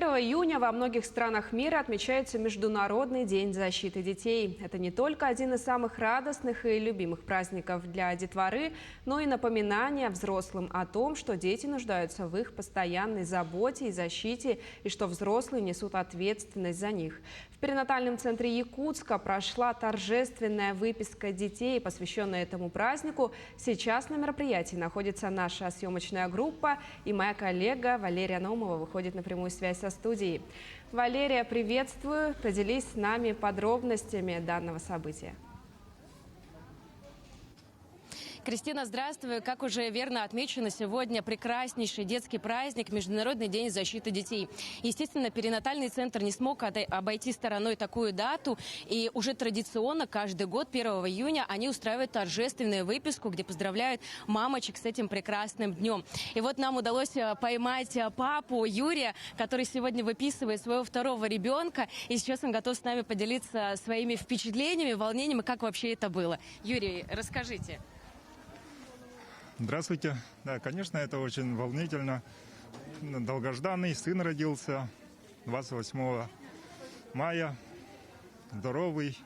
1 июня во многих странах мира отмечается Международный день защиты детей. Это не только один из самых радостных и любимых праздников для детворы, но и напоминание взрослым о том, что дети нуждаются в их постоянной заботе и защите, и что взрослые несут ответственность за них. В перинатальном центре Якутска прошла торжественная выписка детей, посвященная этому празднику. Сейчас на мероприятии находится наша съемочная группа, и моя коллега Валерия Наумова выходит на прямую связь со студией. Валерия, приветствую. Поделись с нами подробностями данного события. Кристина, здравствуй. Как уже верно отмечено, сегодня прекраснейший детский праздник – Международный день защиты детей. Естественно, перинатальный центр не смог обойти стороной такую дату. И уже традиционно каждый год 1 июня они устраивают торжественную выписку, где поздравляют мамочек с этим прекрасным днем. И вот нам удалось поймать папу Юрия, который сегодня выписывает своего второго ребенка. И сейчас он готов с нами поделиться своими впечатлениями, волнениями, как вообще это было. Юрий, расскажите. Здравствуйте. Да, конечно, это очень волнительно. Долгожданный сын родился 28 мая. Здоровый.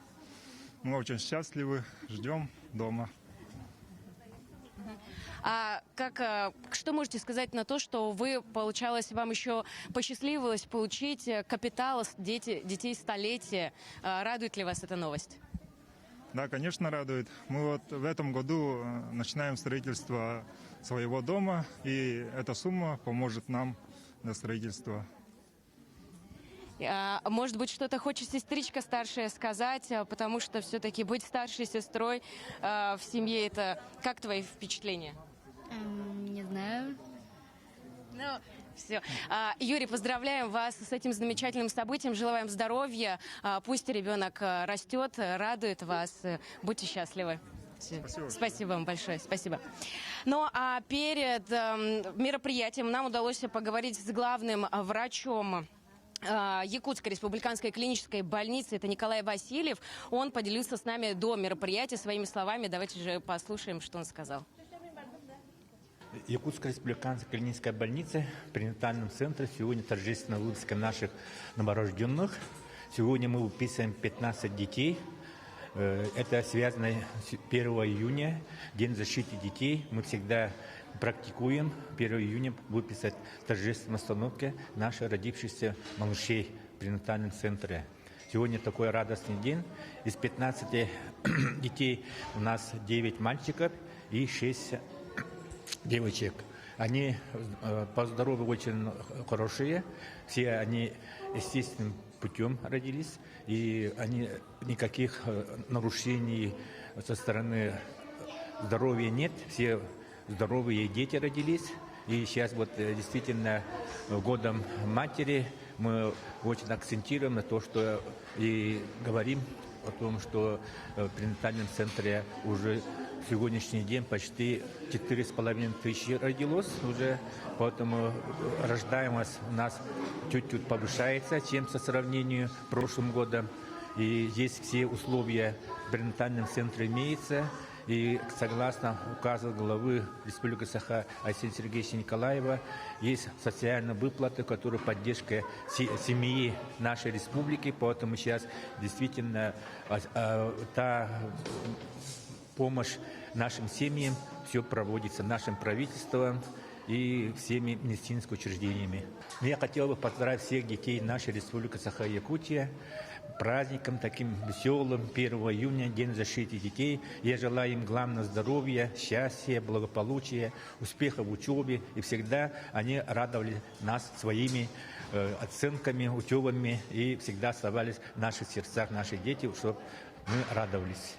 Мы очень счастливы. Ждем дома. Что можете сказать на то, что вы, получалось, вам еще посчастливилось получить капитал детей столетия? Радует ли вас эта новость? Да, конечно, радует. Мы вот в этом году начинаем строительство своего дома, и эта сумма поможет нам для строительства. Может быть, что-то хочет сестричка старшая сказать, потому что все-таки быть старшей сестрой в семье – это как твои впечатления? Не знаю. Ну, все. Юрий, поздравляем вас с этим замечательным событием. Желаем здоровья. Пусть ребенок растет, радует вас. Будьте счастливы. Спасибо вам большое. Спасибо. Ну, а перед мероприятием нам удалось поговорить с главным врачом Якутской республиканской клинической больницы. Это Николай Васильев. Он поделился с нами до мероприятия своими словами. Давайте же послушаем, что он сказал. Якутская республиканская клиническая больница в перинатальном центре сегодня торжественная выписка наших новорожденных. Сегодня мы выписываем 15 детей. Это связано с 1 июня, День защиты детей. Мы всегда практикуем 1 июня выписать торжественной остановке наших родившихся малышей в перинатальном центре. Сегодня такой радостный день. Из 15 детей у нас 9 мальчиков и 6 девочек. Они по здоровью очень хорошие. Все они естественным путем родились. И они никаких нарушений со стороны здоровья нет. Все здоровые дети родились. И сейчас вот действительно годом матери мы очень акцентируем на то, что и говорим о том, что в перинатальном центре уже в сегодняшний день почти 4500 родилось уже, поэтому рождаемость у нас чуть-чуть повышается, чем со сравнению с прошлым годом. И здесь все условия в перинатальном центре имеются. И согласно указу главы Республики Саха Айсена Сергеевича Николаева, есть социальные выплаты, которые поддержка семьи нашей республики. Поэтому сейчас действительно та помощь нашим семьям все проводится нашим правительством и всеми медицинскими учреждениями. Я хотел бы поздравить всех детей нашей республики Саха-Якутия праздником таким веселым 1 июня, День защиты детей. Я желаю им главного здоровья, счастья, благополучия, успеха в учебе. И всегда они радовали нас своими оценками, учебами и всегда оставались в наших сердцах наши дети, чтобы мы радовались.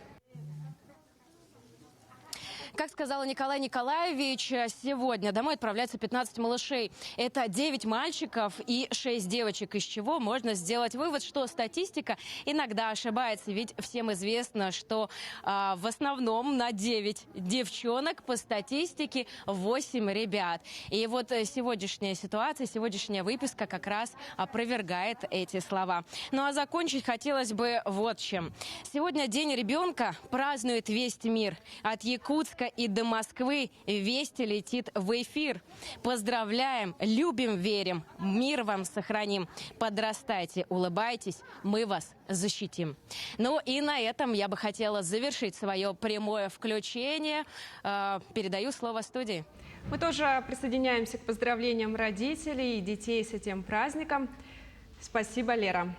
Как сказал Николай Николаевич, сегодня домой отправляются 15 малышей. Это 9 мальчиков и 6 девочек, из чего можно сделать вывод, что статистика иногда ошибается. Ведь всем известно, что в основном на 9 девчонок по статистике 8 ребят. И вот сегодняшняя ситуация, сегодняшняя выписка как раз опровергает эти слова. Ну а закончить хотелось бы вот чем. Сегодня День ребенка празднует весь мир. От Якутска Иркутска и до Москвы Вести летит в эфир. Поздравляем, любим, верим, мир вам сохраним. Подрастайте, улыбайтесь, мы вас защитим. Ну и на этом я бы хотела завершить свое прямое включение. Передаю слово студии. Мы тоже присоединяемся к поздравлениям родителей и детей с этим праздником. Спасибо, Лера.